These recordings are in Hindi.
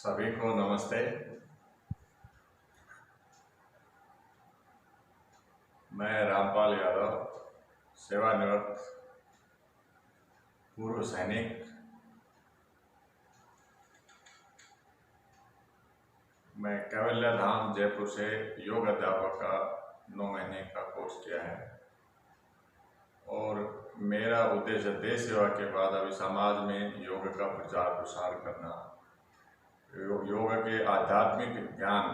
सभी को नमस्ते। मैं रामपाल यादव, सेवानिवृत्त पूर्व सैनिक। मैं कैवल्य धाम जयपुर से योग अध्यापक का 9 महीने का कोर्स किया है और मेरा उद्देश्य देश सेवा के बाद अभी समाज में योग का प्रचार प्रसार करना, योग के आध्यात्मिक ज्ञान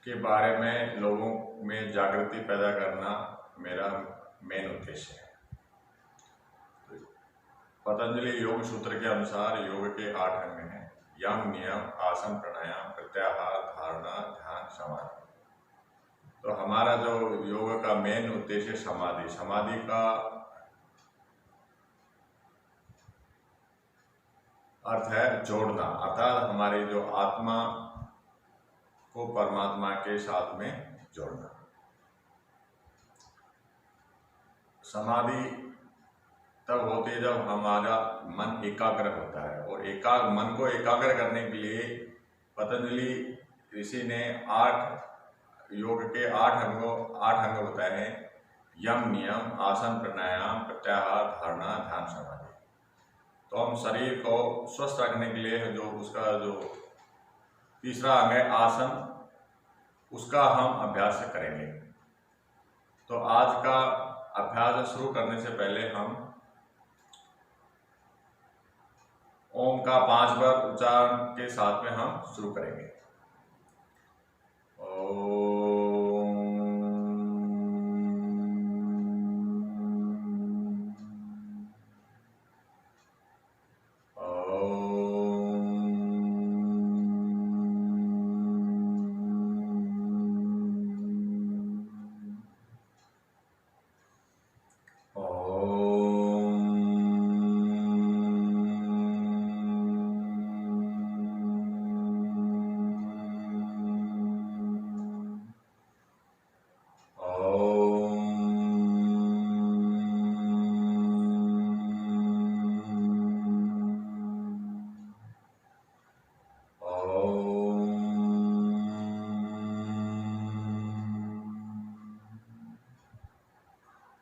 के बारे में लोगों में जागृति पैदा करना मेरा मेन उद्देश्य है। पतंजलि योग सूत्र के अनुसार योग के 8 अंग हैं: यम, नियम, आसन, प्राणायाम, प्रत्याहार, धारणा, ध्यान, समाधि। तो हमारा जो योग का मेन उद्देश्य समाधि, समाधि का अर्थ है जोड़ना, अर्थात हमारी जो आत्मा को परमात्मा के साथ में जोड़ना। समाधि तब होती है जब हमारा मन एकाग्र होता है, और मन को एकाग्र करने के लिए पतंजलि ऋषि ने 8 योग के 8 अंग बताए हैं: यम, नियम, आसन, प्राणायाम, प्रत्याहार, धारणा, ध्यान, समाधि। तो हम शरीर को स्वस्थ रखने के लिए उसका जो तीसरा अंग है आसन, उसका हम अभ्यास करेंगे। तो आज का अभ्यास शुरू करने से पहले हम ओम का 5 बार उच्चारण के साथ में हम शुरू करेंगे।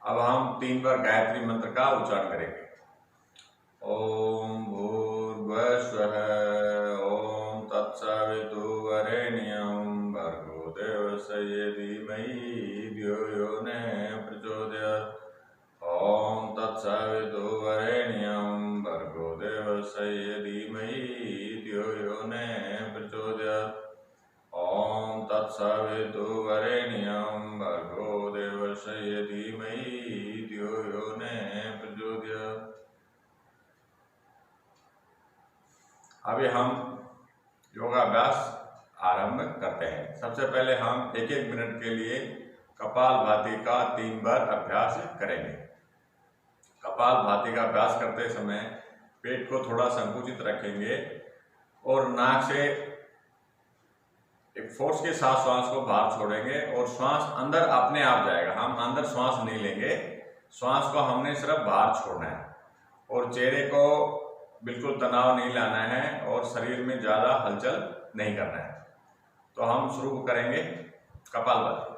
अब हम 3 बार गायत्री मंत्र का उच्चारण करेंगे। ओम भूर्भुवस्सुः, ओम तत्सवितुर्वरेण्यं, भर्गो देवस्य धीमहि धियो यो नः प्रचोदयात्। ओम तत्सवितुर्वरेण्यं, भर्गो देवस्य धीमहि धियो यो नः प्रचोदयात्। ओम तत्सवितुर्वरेण्यं, भर्गो देवस्य धीमहि धियो यो नः प्रचोदयात्। अभी हम योगाभ्यास आरंभ करते हैं। सबसे पहले हम 1-1 मिनट के लिए कपालभाति का 3 बार अभ्यास करेंगे। कपालभाति का अभ्यास करते समय पेट को थोड़ा संकुचित रखेंगे और नाक से एक फोर्स के साथ श्वास को बाहर छोड़ेंगे और श्वास अंदर अपने आप जाएगा। हम अंदर श्वास नहीं लेंगे, श्वास को हमने सिर्फ बाहर छोड़ना है और चेहरे को बिल्कुल तनाव नहीं लाना है और शरीर में ज़्यादा हलचल नहीं करना है। तो हम शुरू करेंगे कपालभाति।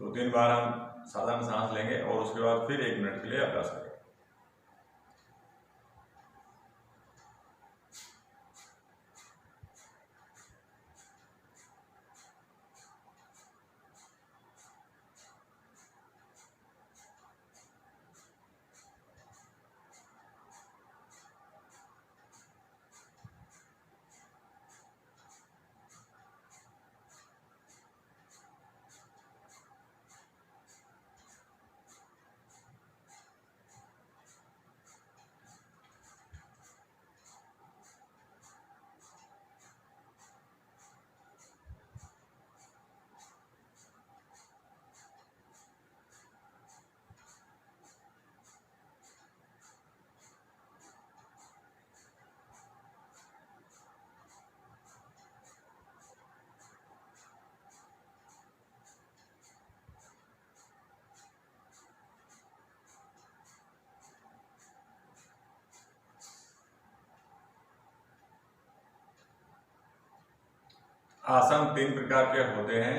2-3 बार हम साधारण सांस लेंगे और उसके बाद फिर 1 मिनट के लिए अभ्यास करेंगे। आसन 3 प्रकार के होते हैं,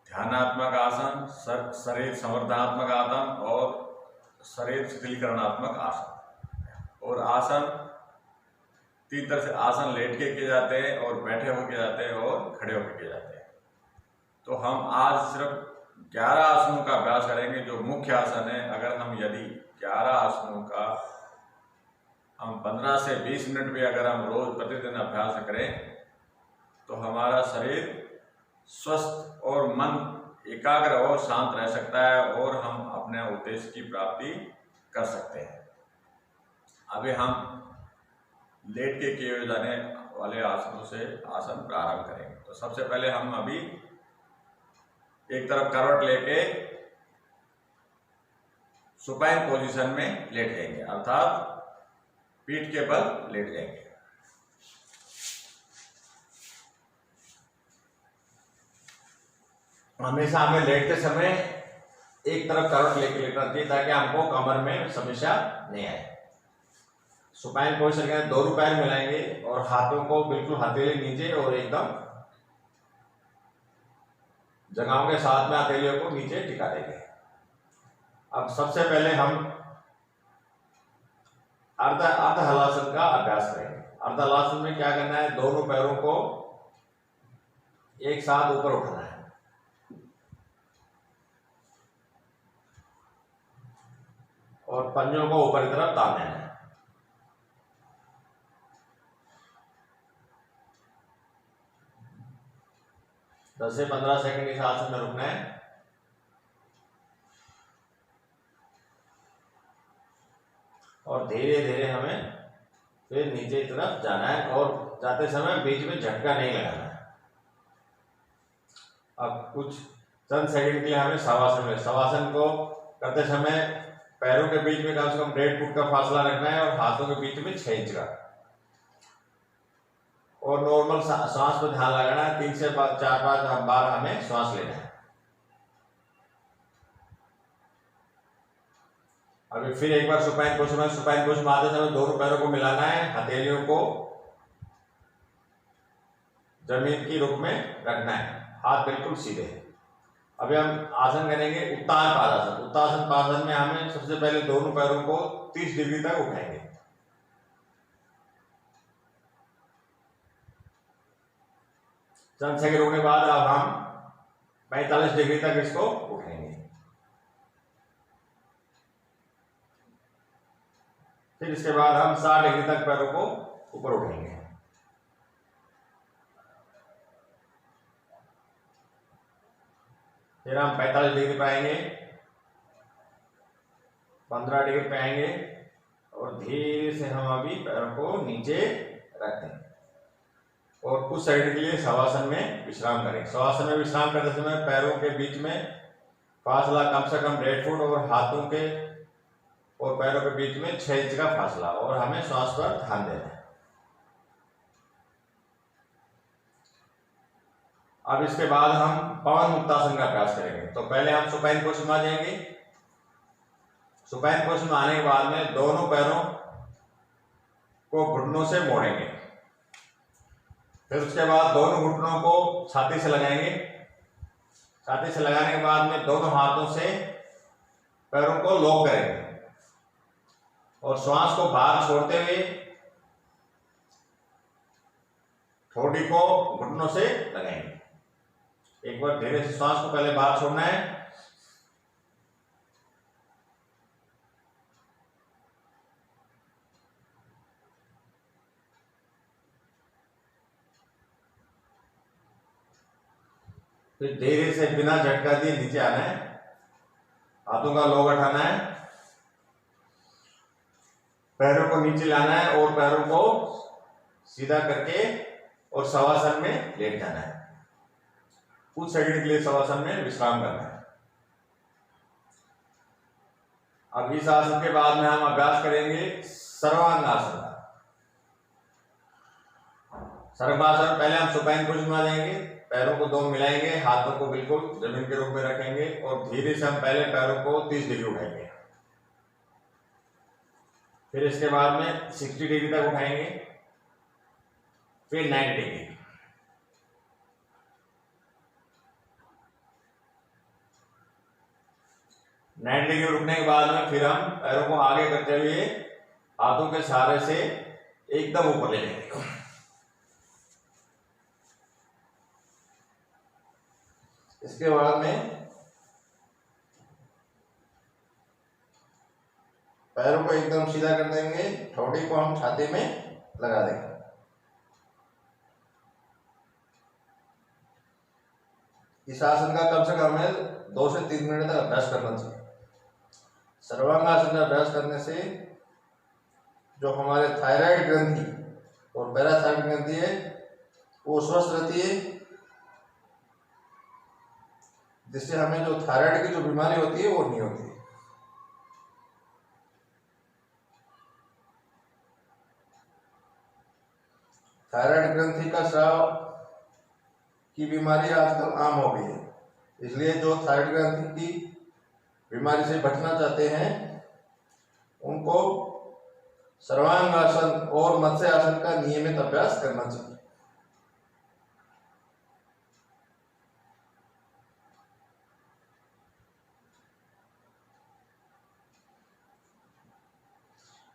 ध्यानात्मक आसन, शरीर संवर्धनात्मक आसन और शरीर शिथिलीकरणात्मक आसन। और आसन 3 तरह से आसन लेट के किए जाते हैं और बैठे होकर किए जाते हैं और खड़े होकर किए जाते हैं। तो हम आज सिर्फ 11 आसनों का अभ्यास करेंगे जो मुख्य आसन है। अगर हम यदि 11 आसनों का हम 15 से 20 मिनट भी अगर हम रोज प्रतिदिन अभ्यास करें तो हमारा शरीर स्वस्थ और मन एकाग्र और शांत रह सकता है और हम अपने उद्देश्य की प्राप्ति कर सकते हैं। अभी हम लेट के किए जाने वाले आसनों से आसन प्रारंभ करेंगे। तो सबसे पहले हम अभी एक तरफ करवट लेके सुपाइन पोजीशन में लेट जाएंगे, अर्थात पीठ के बल लेट जाएंगे। हमेशा हमें लेटते समय एक तरफ करवट लेके लेटना चाहिए ताकि हमको कमर में समस्या नहीं आए। सुपाइन पोजीशन के दोनों पैर मिलाएंगे और हाथों को बिल्कुल हथेली नीचे और एकदम जगहों के साथ में हथेलियों को नीचे टिका देंगे। अब सबसे पहले हम अर्ध हलासन का अभ्यास करेंगे। अर्ध हलासन में क्या करना है, दोनों पैरों को एक साथ ऊपर उठाना है और पंजों को ऊपर की तरफ तानना है। दस से 15 सेकंड इस आसन में रुकना है और धीरे धीरे हमें फिर नीचे की तरफ जाना है और जाते समय बीच में झटका नहीं लगाना है। अब कुछ चंद सेकंड के लिए हमें शवासन को करते समय पैरों के बीच में कम से कम 1.5 फुट का फासला रखना है और हाथों के बीच में 6 इंच का, और नॉर्मल सांस पर ध्यान लगाना है। 3 से 4-5 बार हमें श्वास लेना है। अभी फिर एक बार सुपाइन पोजीशन में आते समय दोनों पैरों को मिलाना है, हथेलियों को जमीन की रुख में रखना है, हाथ बिल्कुल सीधे। अभी हम आसन करेंगे उत्तान पादासन। उत्तान पादासन में हमें सबसे पहले दोनों पैरों को 30 डिग्री तक उठाएंगे। चंद सेकंड रुकने के बाद अब हम 45 डिग्री तक इसको उठाएंगे। फिर इसके बाद हम 60 डिग्री तक पैरों को ऊपर उठाएंगे। फिर हम 45 डिग्री पे आएंगे, 15 डिग्री पे आएंगे और धीरे से हम अभी पैरों को नीचे रख देंगे और कुछ सेकंड के लिए शवासन में विश्राम करें। शवासन में विश्राम करते समय पैरों के बीच में फासला कम से कम 1.5 फुट और हाथों के और पैरों के बीच में 6 इंच का फासला, और हमें श्वास पर ध्यान देना है। अब इसके बाद हम पवन मुक्तासन का अभ्यास करेंगे। तो पहले हम सुपाइन पोजीशन में आ जाएंगे। सुपाइन पोजीशन में आने के बाद में दोनों पैरों को घुटनों से मोड़ेंगे। फिर उसके बाद दोनों घुटनों को छाती से लगाएंगे। छाती से लगाने के बाद में दोनों हाथों से पैरों को लॉक करेंगे और श्वास को बाहर छोड़ते हुए ठोड़ी को घुटनों से लगाएंगे। एक बार धीरे से श्वास को पहले बाहर छोड़ना है, फिर धीरे से बिना झटका दिए नीचे आना है, हाथों का लॉक उठाना है, पैरों को नीचे लाना है और पैरों को सीधा करके और शवासन में लेट जाना है। कुछ सेकंड के लिए शवासन में विश्राम करना है। अब इस आसन के बाद में हम अभ्यास करेंगे सर्वांगासन का। सर्वांगासन पहले हम सुपाइन पोजीशन में जाएंगे, पैरों को दो मिलाएंगे, हाथों को बिल्कुल जमीन के रूप में रखेंगे और धीरे से हम पहले पैरों को 30 डिग्री उठाएंगे। फिर इसके बाद में 60 डिग्री तक उठाएंगे, फिर 90 डिग्री। डिग्री रुकने के बाद में फिर हम पैरों को आगे करते हुए हाथों के सहारे से एकदम ऊपर ले जाएंगे। इसके बाद में पैरों को एकदम सीधा कर देंगे, ठोड़ी को हम छाती में लगा देंगे। इस आसन का कम से कम हमें 2 से 3 मिनट तक अभ्यास करना चाहिए। सर्वांगासन का अभ्यास करने से जो हमारे थायराइड ग्रंथि और पैराथायराइड ग्रंथि है वो स्वस्थ रहती है, जिससे हमें जो थायराइड की जो बीमारी होती है वो नहीं होती है। थायराइड ग्रंथि का स्राव की बीमारी आजकल आम हो गई है, इसलिए जो थायराइड ग्रंथि की बीमारी से बचना चाहते हैं उनको सर्वांगासन और मत्स्य आसन का नियमित अभ्यास करना चाहिए।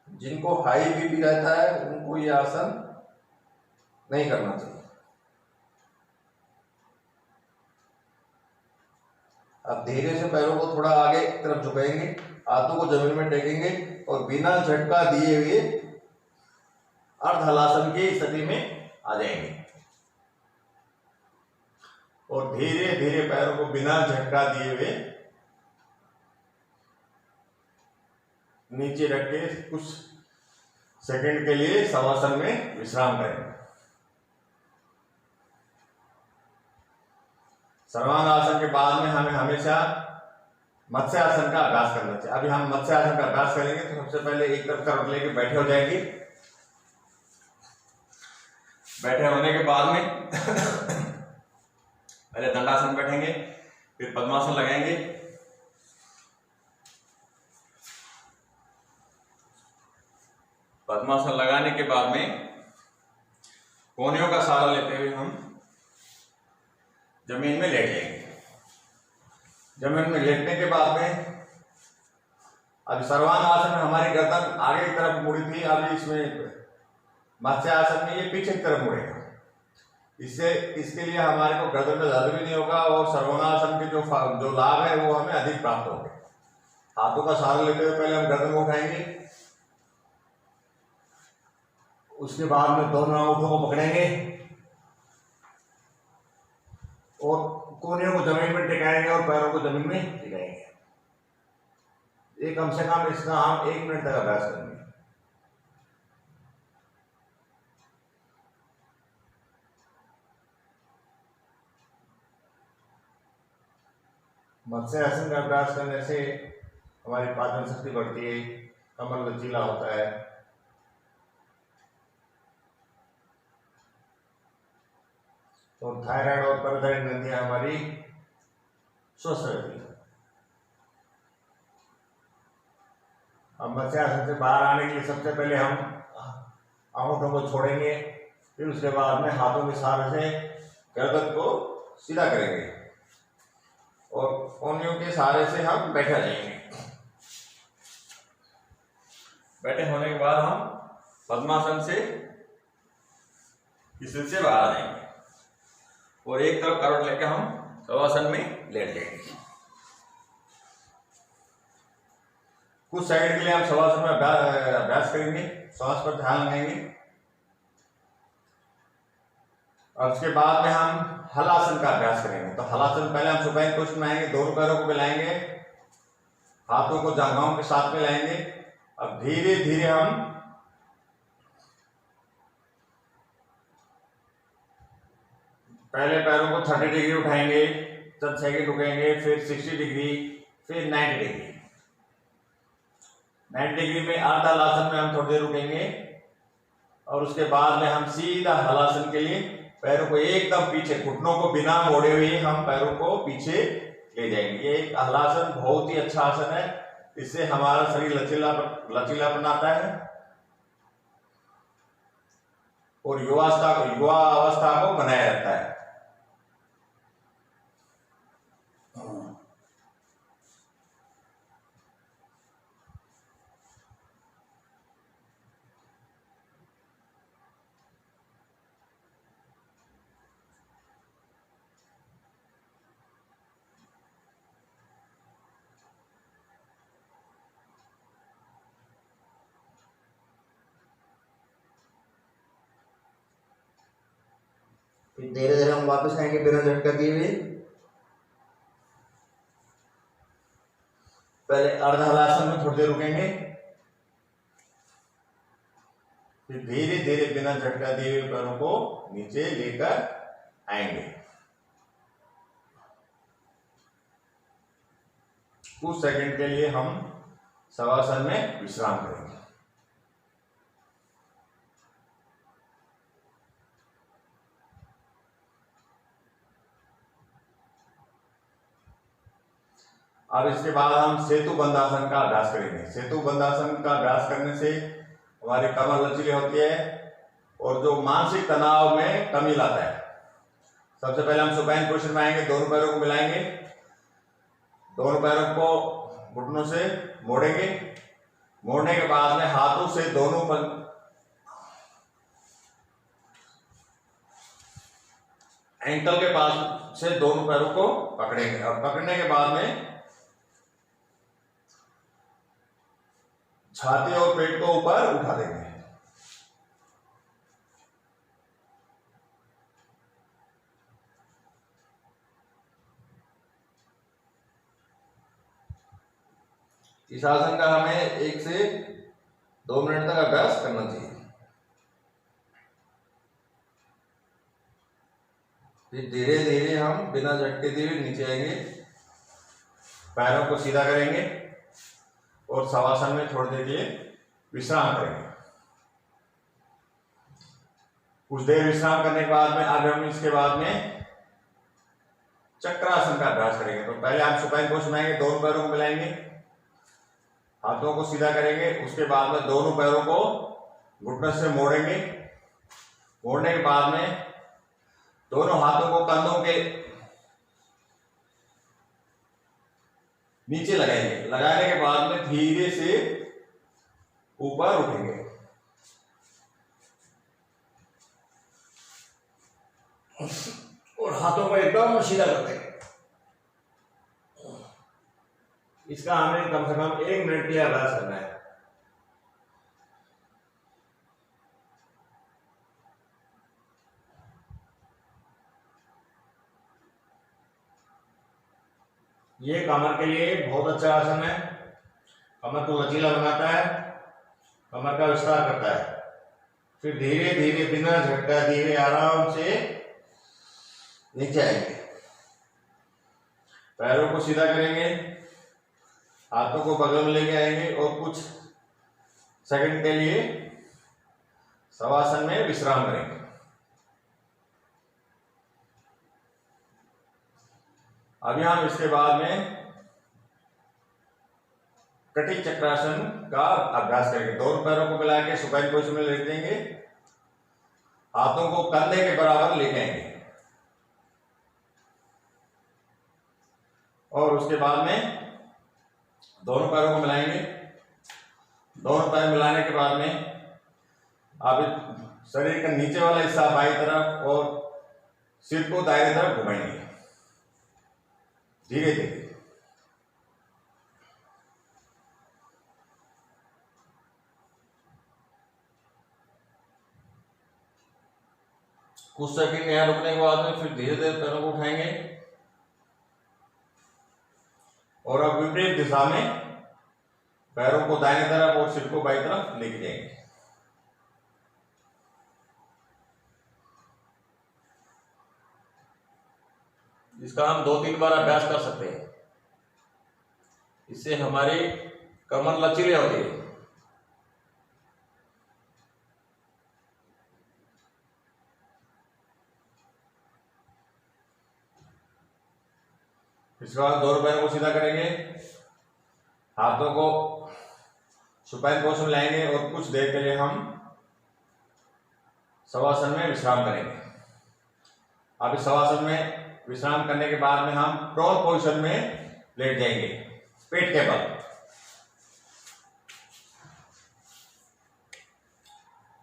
जिनको हाई बीपी रहता है उनको ये आसन नहीं करना चाहिए। अब धीरे से पैरों को थोड़ा आगे की तरफ झुकाएंगे, हाथों को जमीन में टेकेंगे और बिना झटका दिए हुए अर्ध हलासन की स्थिति में आ जाएंगे और धीरे धीरे पैरों को बिना झटका दिए हुए नीचे रख के कुछ सेकंड के लिए शवासन में विश्राम करें। सर्वांगासन के बाद में हमें हमेशा मत्स्य आसन का अभ्यास करना चाहिए। अभी हम मत्स्य आसन का अभ्यास करेंगे तो सबसे पहले एक तरफ करवट लेके बैठे हो जाएंगे। बैठे होने के बाद में पहले दंडासन बैठेंगे, फिर पद्मासन लगाएंगे, पद्मासन लगाने के बाद में कोहनियों का सहारा लेते हुए हम जमीन में लेट जाएंगे। जमीन में लेटने के बाद में अब सर्वांगासन में हमारी गर्दन आगे की तरफ मुड़ी थी, अभी इसमें मत्स्य आसन में ये पीछे की तरफ मुड़ेगा। इसके लिए हमारे को गर्दन में दर्द भी नहीं होगा और सर्वांगासन के जो लाभ है वो हमें अधिक प्राप्त होंगे। हाथों का सहारा लेते हुए पहले हम गर्दन को उठाएंगे, उसके बाद में दोनों अंगूठों को पकड़ेंगे और कोहनियों को जमीन में टिकाएंगे और पैरों को जमीन में टिकाएंगे। ये कम से कम इसका हम 1 मिनट तक अभ्यास करेंगे। मत्स्य आसन का अभ्यास करने से हमारी पाचन शक्ति बढ़ती है, कमर लचीला होता है, तो थायराइड और पैराथायराइड ग्रंथियां हमारी स्वस्थ रहती है। अब मत्स्य आसन से बाहर आने के लिए सबसे पहले हम अंगूठों को छोड़ेंगे, फिर उसके बाद में हाथों के सहारे से गर्दन को सीधा करेंगे और कोहनियों के सहारे से हम बैठे रहेंगे। बैठे होने के बाद हम पद्मासन से इसी से बाहर आ जाएंगे और एक तरफ करवट लेके हम शवासन में लेट जाएंगे। कुछ सेकंड के लिए हम शवासन में अभ्यास करेंगे, श्वास पर ध्यान लगाएंगे। और उसके बाद में हम हलासन का अभ्यास करेंगे। तो हलासन पहले हम सुपाइन पोजिशन में आएंगे, दोनों पैरों को मिलाएंगे, हाथों को जांघों के साथ में लाएंगे। अब धीरे धीरे हम पहले पैरों को 30 डिग्री उठाएंगे, 10 सेकंड रुकेंगे, फिर 60 डिग्री, फिर 90 डिग्री। 90 डिग्री में अर्ध हलासन में हम थोड़ी देर रुकेंगे और उसके बाद में हम सीधा हलासन के लिए पैरों को एकदम पीछे, घुटनों को बिना मोड़े हुए हम पैरों को पीछे ले जाएंगे। ये एक हलासन बहुत ही अच्छा आसन है, इससे हमारा शरीर लचीला बनाता है और युवा अवस्था को बनाए रखता है। फिर धीरे धीरे हम वापस आएंगे बिना झटका दिए हुए। पहले अर्ध हलासन में थोड़ी देर रुकेंगे, फिर धीरे धीरे बिना झटका दिए हुए पैरों को नीचे लेकर आएंगे। कुछ सेकंड के लिए हम शवासन में विश्राम करेंगे। अब इसके बाद हम सेतु बंधासन का अभ्यास करेंगे। सेतु बंधासन का अभ्यास करने से हमारी कमर लचीली होती है और जो मानसिक तनाव में कमी लाता है। सबसे पहले हम सुपाइन पोजिशन में आएंगे, दोनों पैरों को मिलाएंगे, दोनों पैरों को घुटनों से मोड़ेंगे। मोड़ने के बाद में हाथों से दोनों एंकल के पास से दोनों पैरों को पकड़ेंगे और पकड़ने के बाद में छाती और पेट को ऊपर उठा देंगे। इस आसन का हमें 1 से 2 मिनट तक अभ्यास करना चाहिए। फिर धीरे धीरे हम बिना झटके दिए नीचे आएंगे, पैरों को सीधा करेंगे और शवासन में थोड़ी देर के लिए विश्राम करेंगे। कुछ देर विश्राम करने के बाद में अब हम इसके बाद में चक्रासन का अभ्यास करेंगे। तो पहले हम सुपाइन पोजिशन में आएंगे, दोनों पैरों को मिलाएंगे, हाथों को सीधा करेंगे। उसके बाद में दोनों पैरों को घुटनों से मोड़ेंगे। मोड़ने के बाद में दोनों हाथों को कंधों के नीचे लगाएंगे। लगाने के बाद में धीरे से ऊपर उठेंगे और हाथों को एकदम सीधा कर देंगे। इसका हमें कम से कम 1 मिनट के लिए अभ्यास करना है। ये कमर के लिए बहुत अच्छा आसन है, कमर को लचीला बनाता है, कमर का विस्तार करता है। फिर धीरे धीरे बिना झटका दिए आराम से नीचे आएंगे, पैरों को सीधा करेंगे, हाथों को बगल में लेके आएंगे और कुछ सेकंड के लिए शवासन में विश्राम करेंगे। अभी हम इसके बाद में कटी चक्रासन का अभ्यास करेंगे। दोनों पैरों को मिला के सुपाइन पोजिशन में लेट देंगे, हाथों को कंधे के बराबर लेके आएंगे और उसके बाद में दोनों पैरों को मिलाएंगे। दोनों पैर मिलाने के बाद में आप शरीर का नीचे वाला हिस्सा बाईं तरफ और सिर को दाहिने तरफ घुमाएंगे धीरे धीरे। कुछ सेकंड यहाँ रुकने के बाद में फिर धीरे धीरे पैरों को उठाएंगे और अब विपरीत दिशा में पैरों को दाहिने तरफ और सिर को बाईं तरफ लेके जाएंगे। इसका हम 2-3 बार अभ्यास कर सकते हैं। इससे हमारी कमर लचीली होती है। इसके बाद दोनों पैरों को सीधा करेंगे, हाथों को सुपाइन पोजीशन में लाएंगे और कुछ देर के लिए हम शवासन में विश्राम करेंगे। अब इस शवासन में विश्राम करने के बाद में हम प्रोन पोजीशन में लेट जाएंगे पेट के बल।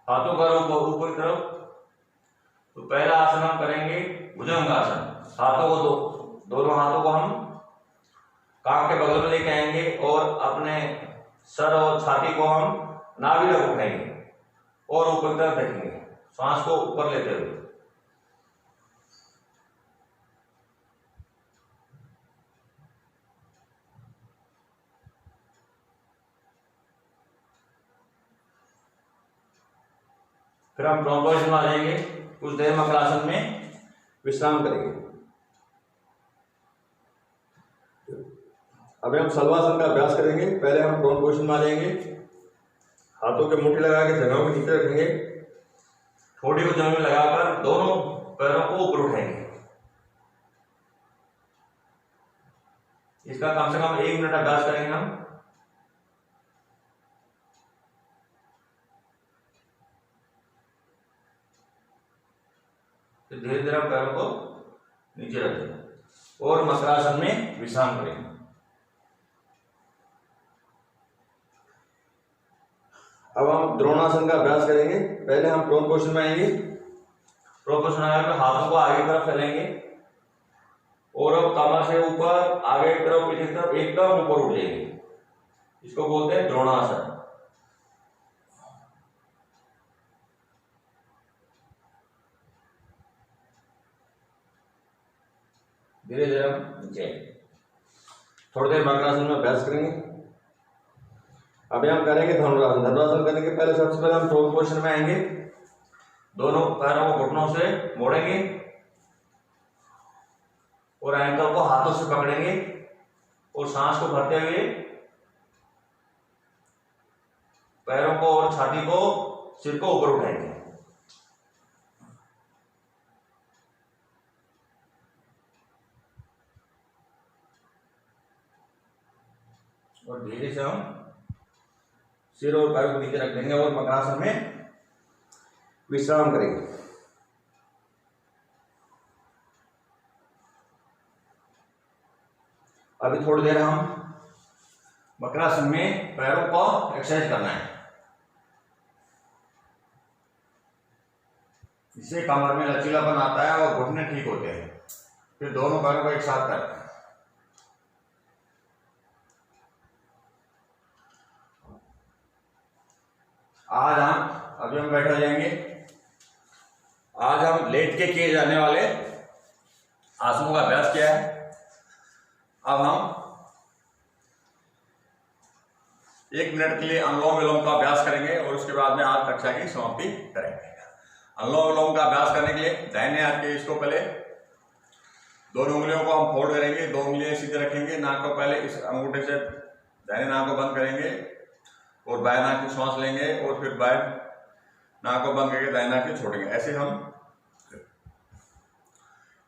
हाथों का रुख ऊपर की तरफ। तो पहला आसन हम करेंगे भुजंगासन। हाथों को दोनों हाथों को हम कान के बगल में लेके आएंगे और अपने सर और छाती को हम नाभि तक उठाएंगे और ऊपर की तरफ रखेंगे, सांस को ऊपर लेते हुए। फिर हम प्रोन पोजीशन में आ जाएंगे। कुछ देर मकरासन में विश्राम करेंगे। अभी हम शलवासन का अभ्यास करेंगे। पहले हम प्रोन पोजीशन में आ जाएंगे, हाथों के मुट्ठी लगा के जंघों के नीचे रखेंगे, ठोड़ी को जमीन में लगाकर दोनों पैरों को ऊपर उठाएंगे। इसका कम से कम 1 मिनट अभ्यास करेंगे हम। फिर धीरे धीरे हम पैरों को नीचे रखेंगे और मकरासन में विश्राम करेंगे। अब हम द्रोणासन का अभ्यास करेंगे। पहले हम प्रोन पोजीशन में आएंगे। प्रोन पोजीशन आने पर हाथों को आगे की तरफ फैलाएंगे और अब कमर से ऊपर आगे की तरफ पीछे की तरफ एकदम ऊपर उठ जाएंगे। इसको बोलते हैं द्रोणासन। धीरे धीरे हम नीचे थोड़ी देर मकरासन में अभ्यास करेंगे। अभी हम करेंगे धनुरासन। धनुरासन करने के पहले सबसे पहले हम प्रोन पोजीशन में आएंगे, दोनों पैरों को घुटनों से मोड़ेंगे और एंकल को हाथों से पकड़ेंगे और सांस को भरते हुए पैरों को और छाती को, सिर को ऊपर उठाएंगे। और धीरे से हम सिर और पैरों को नीचे रख देंगे और मकरासन में विश्राम करेंगे। अभी थोड़ी देर हम मकरासन में पैरों को एक्सरसाइज करना है। इससे कमर में लचीलापन आता है और घुटने ठीक होते हैं। फिर दोनों पैरों को एक साथ करते हैं। आज अभी हम बैठ जाएंगे। आज हम लेट के किए जाने वाले आसनों का अभ्यास किया है। अब हम 1 मिनट के लिए अनुलोम विलोम का अभ्यास करेंगे और उसके बाद में आज कक्षा की समाप्ति करेंगे। अनुलोम विलोम का अभ्यास करने के लिए दाहिने हाथ के इसको पहले दोनों उंगलियों को हम फोल्ड करेंगे, 2 उंगलियां सीधे रखेंगे, नाक को पहले इस अंगूठे से दाहिने नाक को बंद करेंगे और बाएं नाक की सांस लेंगे और फिर बाएं नाक को बंद करके दाएं नाक की छोड़ेंगे। ऐसे हम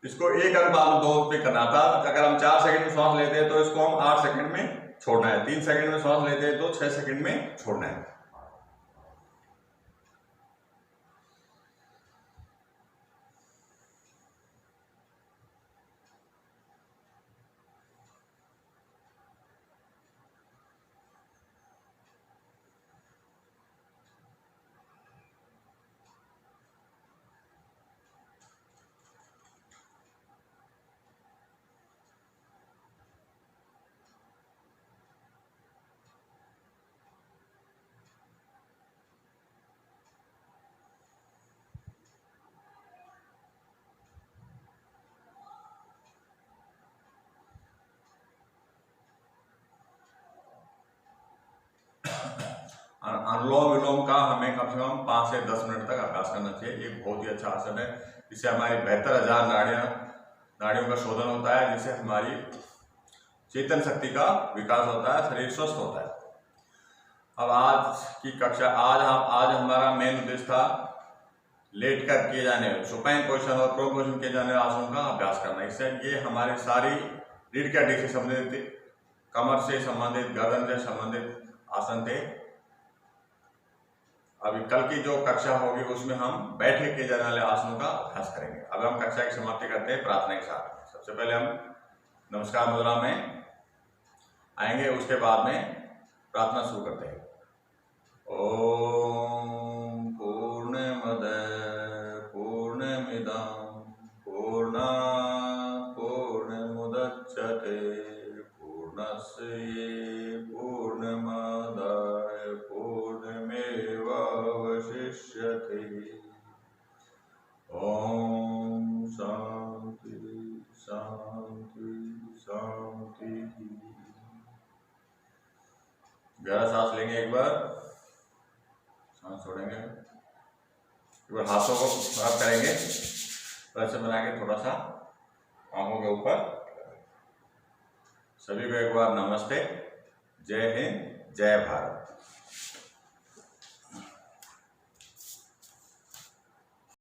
इसको एक अंक बाद 2 पे करना था। अगर हम 4 सेकंड में सांस लेते हैं तो इसको हम 8 सेकंड में छोड़ना है। 3 सेकंड में सांस लेते हैं तो 6 सेकंड में छोड़ना है। हमें कम से कम 5 से 10 मिनट तक अभ्यास करना चाहिए। ये बहुत ही अच्छा आसन है। इससे हमारी 72,000 नाड़ियों का शोधन होता है, जिससे हमारी चेतन शक्ति का विकास होता है, शरीर स्वस्थ होता है। अब आज की कक्षा, आज हमारा मेन उद्देश्य था लेट कर किए जाने सुपाइन पोजिशन और प्रो पोजिशन किए जाने वाले आसनों का अभ्यास करना। इससे ये हमारी सारी रीढ़ की हड्डी से संबंधित, कमर से संबंधित, गर्दन से संबंधित आसन थे। अभी कल की जो कक्षा होगी उसमें हम बैठे किए जाने वाले आसनों का अभ्यास करेंगे। अब हम कक्षा की समाप्ति करते हैं प्रार्थना के साथ। सबसे पहले हम नमस्कार मुद्रा में आएंगे, उसके बाद में प्रार्थना शुरू करते हैं। ओम पूर्णमद पूर्णमिदं पूर्णात् पूर्णमुदच्यते पूर्णस्य पूर्णमादाय पूर्णमेवावशिष्यते। ओम शांति शांति शांति। गहरा सांस लेंगे, एक बार सांस छोड़ेंगे, एक बार हाथों को रब करेंगे, ऐसे बना के थोड़ा सा आंखों के ऊपर। सभी को एक बार नमस्ते, जय हिंद, जय भारत।